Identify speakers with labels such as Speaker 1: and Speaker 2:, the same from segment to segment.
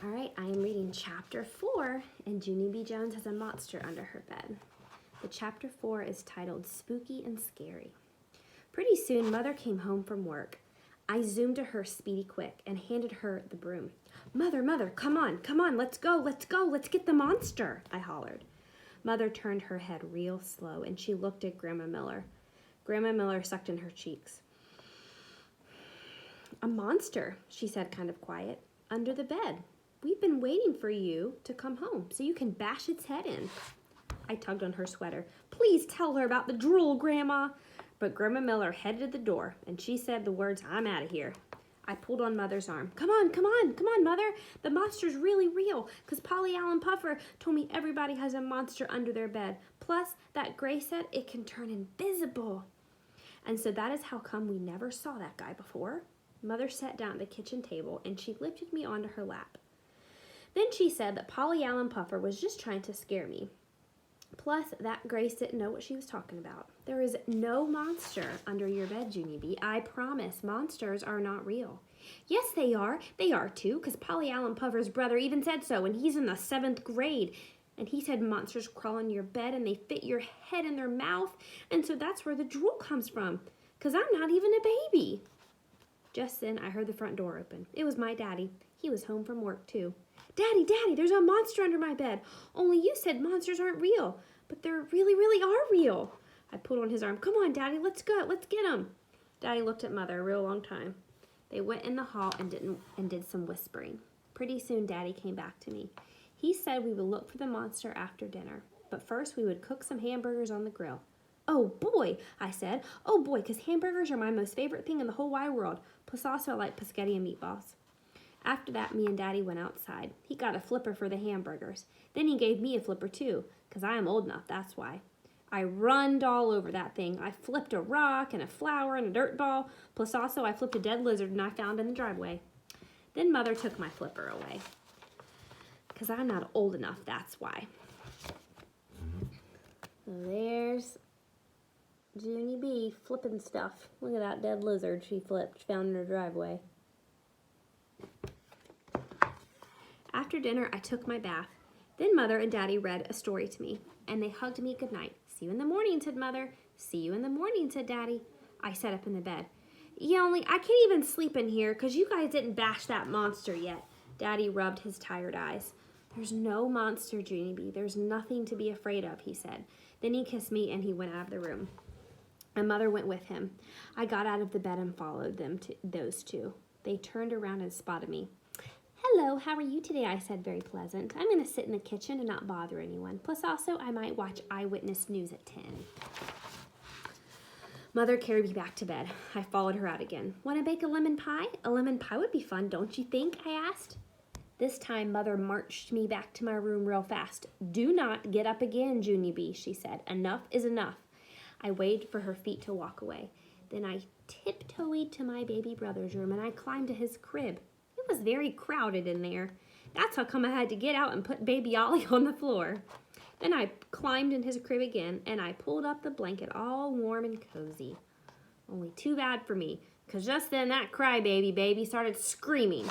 Speaker 1: All right, I am reading chapter 4, and Junie B. Jones has a monster under her bed. The chapter 4 is titled Spooky and Scary. Pretty soon, Mother came home from work. I zoomed to her speedy quick and handed her the broom. Mother, come on, let's go, let's get the monster, I hollered. Mother turned her head real slow, and she looked at Grandma Miller. Grandma Miller sucked in her cheeks. A monster, she said kind of quiet, under the bed. We've been waiting for you to come home so you can bash its head in. I tugged on her sweater. Please tell her about the drool, Grandma. But Grandma Miller headed to the door, and she said the words, I'm out of here. I pulled on Mother's arm. Come on, Mother. The monster's really real, because Polly Allen Puffer told me everybody has a monster under their bed. Plus, that Gray said it can turn invisible. And so that is how come we never saw that guy before. Mother sat down at the kitchen table, and she lifted me onto her lap. Then she said that Polly Allen Puffer was just trying to scare me. Plus, that Grace didn't know what she was talking about. There is no monster under your bed, Junie B. I promise, monsters are not real. Yes, they are. They are too, because Polly Allen Puffer's brother even said so, and he's in the 7th grade. And he said monsters crawl in your bed and they fit your head in their mouth, and so that's where the drool comes from, because I'm not even a baby. Just then, I heard the front door open. It was my daddy. He was home from work, too. Daddy, there's a monster under my bed. Only you said monsters aren't real, but they really are real. I pulled on his arm. Come on, Daddy, let's go. Let's get him. Daddy looked at Mother a real long time. They went in the hall and did some whispering. Pretty soon, Daddy came back to me. He said we would look for the monster after dinner, but first we would cook some hamburgers on the grill. Oh, boy, I said. Oh, boy, because hamburgers are my most favorite thing in the whole wide world. Plus also I like pescetti and meatballs. After that, me and Daddy went outside. He got a flipper for the hamburgers. Then he gave me a flipper too, because I am old enough, that's why. I runned all over that thing. I flipped a rock and a flower and a dirt ball, plus also I flipped a dead lizard and I found in the driveway. Then Mother took my flipper away, because I'm not old enough, that's why. There's Junie B flipping stuff. Look at that dead lizard she found in her driveway. After dinner, I took my bath. Then Mother and Daddy read a story to me, and they hugged me goodnight. See you in the morning, said Mother. See you in the morning, said Daddy. I sat up in the bed. Yeah, only I can't even sleep in here because you guys didn't bash that monster yet. Daddy rubbed his tired eyes. There's no monster, Junie B. There's nothing to be afraid of, he said. Then he kissed me and he went out of the room. My mother went with him. I got out of the bed and followed them, those two. They turned around and spotted me. Hello, how are you today? I said, very pleasant. I'm going to sit in the kitchen and not bother anyone. Plus also, I might watch Eyewitness News at 10. Mother carried me back to bed. I followed her out again. Want to bake a lemon pie? A lemon pie would be fun, don't you think? I asked. This time, Mother marched me back to my room real fast. Do not get up again, Junie B, she said. Enough is enough. I waited for her feet to walk away. Then I tiptoed to my baby brother's room and I climbed to his crib. It was very crowded in there. That's how come I had to get out and put baby Ollie on the floor. Then I climbed in his crib again and I pulled up the blanket all warm and cozy. Only too bad for me, because just then that crybaby baby started screaming.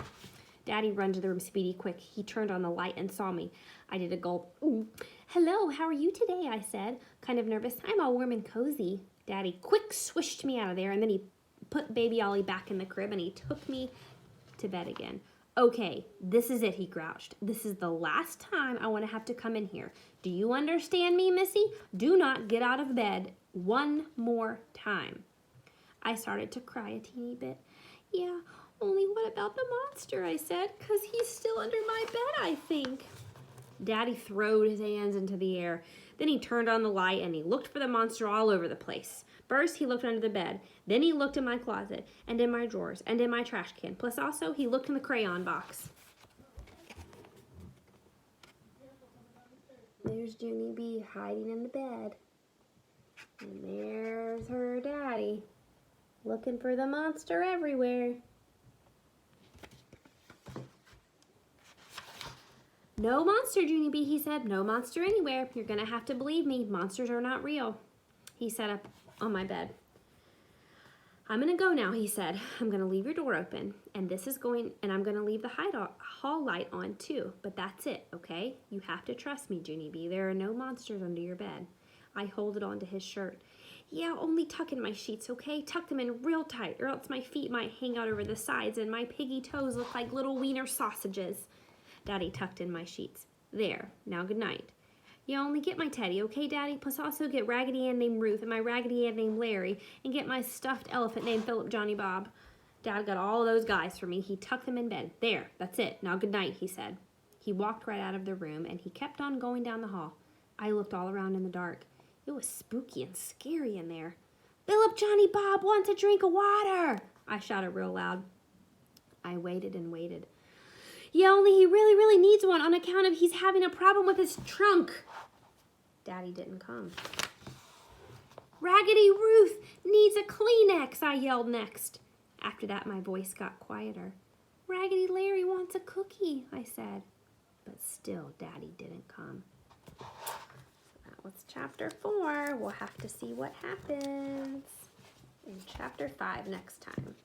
Speaker 1: Daddy ran to the room speedy quick. He turned on the light and saw me. I did a gulp. Ooh. Hello, how are you today? I said, kind of nervous. I'm all warm and cozy. Daddy quick swished me out of there and then he put baby Ollie back in the crib and he took me to bed again. Okay, this is it, he grouched. This is the last time I want to have to come in here. Do you understand me, Missy? Do not get out of bed one more time. I started to cry a teeny bit. Yeah, only what about the monster, I said, because he's still under my bed, I think. Daddy throwed his hands into the air. Then he turned on the light and he looked for the monster all over the place. First, he looked under the bed. Then he looked in my closet and in my drawers and in my trash can. Plus also, he looked in the crayon box. There's Junie B hiding in the bed. And there's her daddy looking for the monster everywhere. No monster, Junie B, he said. No monster anywhere. You're going to have to believe me. Monsters are not real. He sat up on my bed. I'm gonna go now, he said. I'm gonna leave your door open, and I'm gonna leave the hall light on too, but that's it, okay? You have to trust me, Junie B. There are no monsters under your bed. I holded on to his shirt. Yeah, only tuck in my sheets, okay? Tuck them in real tight, or else my feet might hang out over the sides and my piggy toes look like little wiener sausages. Daddy tucked in my sheets. There, now good night. You only get my teddy, okay, Daddy? Plus also get Raggedy Ann named Ruth and my Raggedy Ann named Larry and get my stuffed elephant named Philip Johnny Bob. Dad got all of those guys for me. He tucked them in bed. There, that's it. Now good night, he said. He walked right out of the room and he kept on going down the hall. I looked all around in the dark. It was spooky and scary in there. Philip Johnny Bob wants a drink of water, I shouted real loud. I waited and waited. Yeah, only he really, really needs one on account of he's having a problem with his trunk. Daddy didn't come. Raggedy Ruth needs a Kleenex, I yelled next. After that, my voice got quieter. Raggedy Larry wants a cookie, I said. But still, Daddy didn't come. So that was chapter 4. We'll have to see what happens in chapter 5 next time.